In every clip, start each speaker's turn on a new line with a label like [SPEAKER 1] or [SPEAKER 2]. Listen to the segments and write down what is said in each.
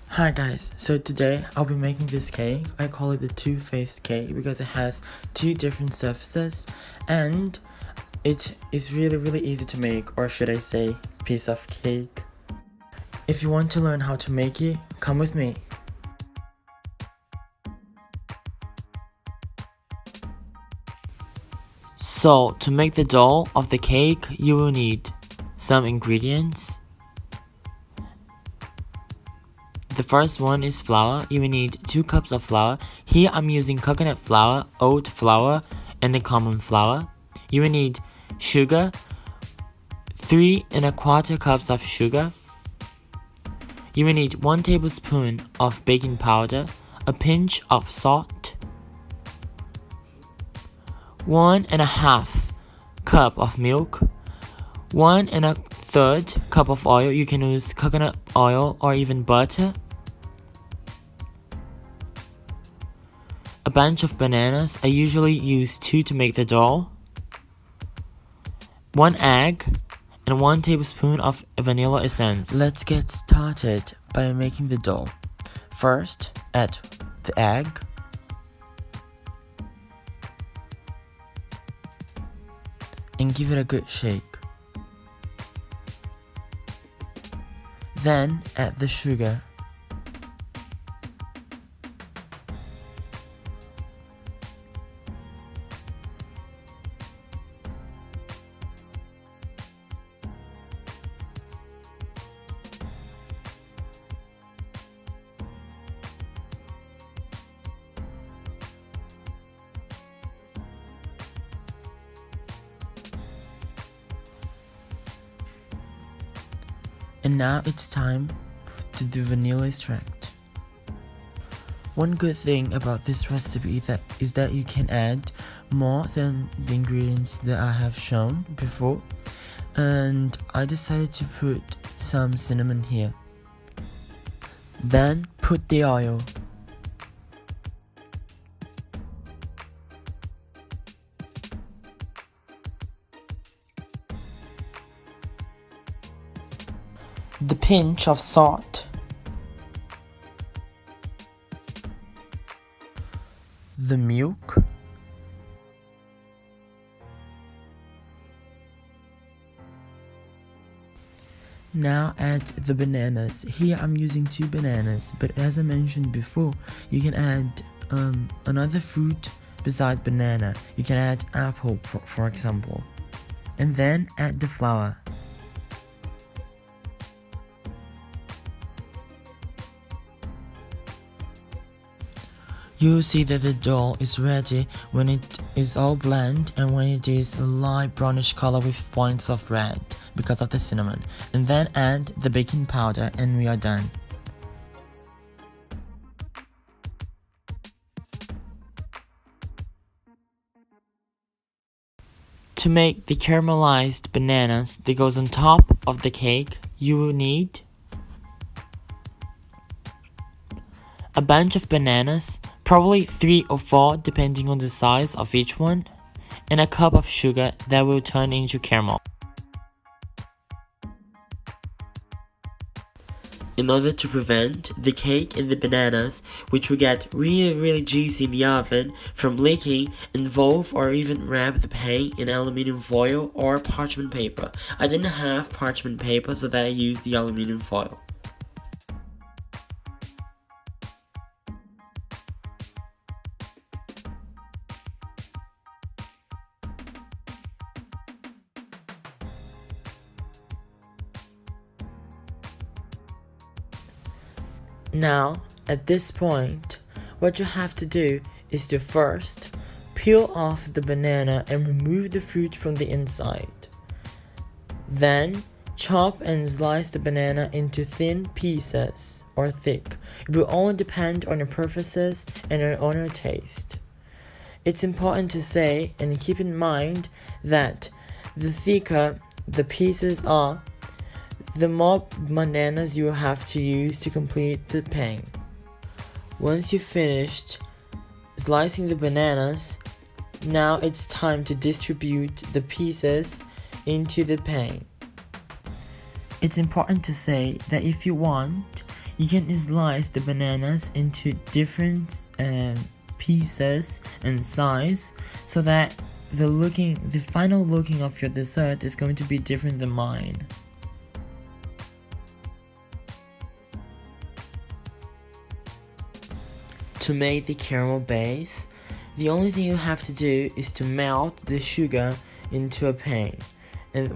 [SPEAKER 1] Hi guys, so today I'll be making this cake. I call it the two-faced cake because it has two different surfaces and it is really easy to make, or should I say piece of cake. If you want to learn how to make it, come with me. So to make the dough of the cake you will need some ingredients. The first one is flour. You will need 2 cups of flour. Here I'm using coconut flour, oat flour, and the common flour. You will need sugar, 3¼ cups of sugar. You will need 1 tablespoon of baking powder, a pinch of salt, 1½ cup of milk, 1⅓ cup of oil. You can use coconut oil or even butter. A bunch of bananas. I usually use 2 to make the dough. 1 egg and 1 tablespoon of vanilla essence. Let's get started by making the dough. First, add the egg, and give it a good shake. Then add the sugar. And now it's time to do vanilla extract. One good thing about this recipe is that you can add more than the ingredients that I have shown before, and I decided to put some cinnamon here. Then put the oil. The pinch of salt, the milk, now add the bananas. Here I'm using 2 bananas, but as I mentioned before, you can add another fruit besides banana. You can add apple, for example, and then add the flour. You will see that the dough is ready when it is all blended and when it is a light brownish color with points of red because of the cinnamon. And then add the baking powder and we are done. To make the caramelized bananas that goes on top of the cake, you will need a bunch of bananas, probably 3 or 4 depending on the size of each one, and a cup of sugar that will turn into caramel. In order to prevent the cake and the bananas, which will get really juicy in the oven, from leaking, involve or even wrap the pan in aluminum foil or parchment paper. I didn't have parchment paper, so that I used the aluminum foil. Now, at this point, what you have to do is to first peel off the banana and remove the fruit from the inside. Then, chop and slice the banana into thin pieces or thick. It will only depend on your preferences and on your taste. It's important to say and keep in mind that the thicker the pieces are, the more bananas you will have to use to complete the pan. Once you've finished slicing the bananas, now it's time to distribute the pieces into the pan. It's important to say that if you want, You can slice the bananas into different pieces and size so that the final looking of your dessert is going to be different than mine. To make the caramel base, the only thing you have to do is to melt the sugar into a pan, and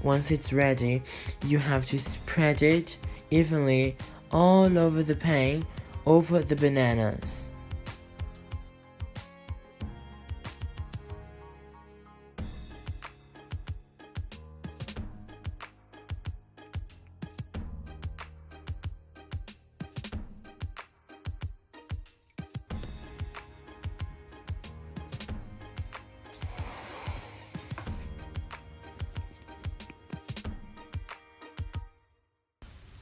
[SPEAKER 1] once it's ready, you have to spread it evenly all over the pan over the bananas.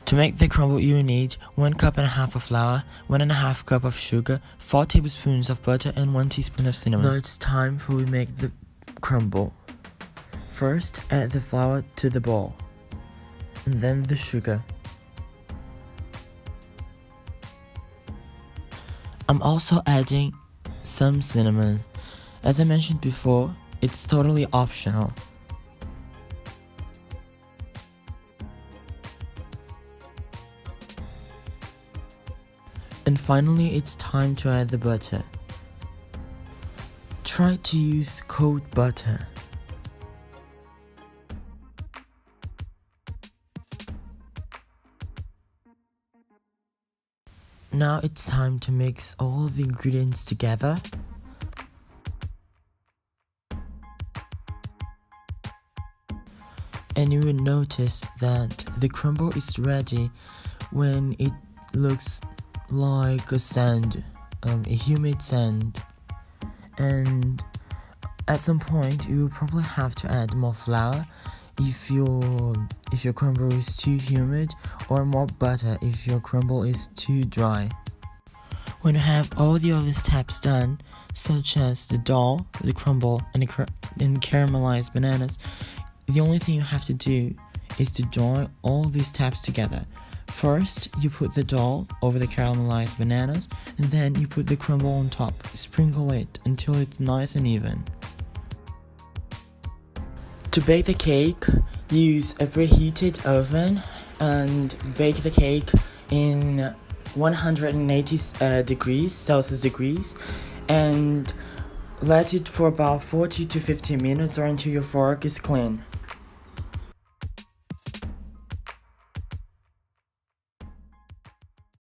[SPEAKER 1] To make the crumble, you need 1.5 cups of flour, 1.5 cups of sugar, 4 tablespoons of butter, and 1 teaspoon of cinnamon. Now it's time for we make the crumble. First, add the flour to the bowl, and then the sugar. I'm also adding some cinnamon. As I mentioned before, it's totally optional. And finally, it's time to add the butter. Try to use cold butter. Now it's time to mix all the ingredients together. And you will notice that the crumble is ready when it looks like a sand, a humid sand. And at some point you will probably have to add more flour if your crumble is too humid, or more butter if your crumble is too dry. When you have all the other steps done, such as the dough, the crumble, and caramelized bananas, the only thing you have to do is to join all these steps together. First, you put the dough over the caramelized bananas, and then you put the crumble on top. Sprinkle it until it's nice and even. To bake the cake, use a preheated oven and bake the cake in 180 degrees Celsius, and let it for about 40 to 50 minutes or until your fork is clean.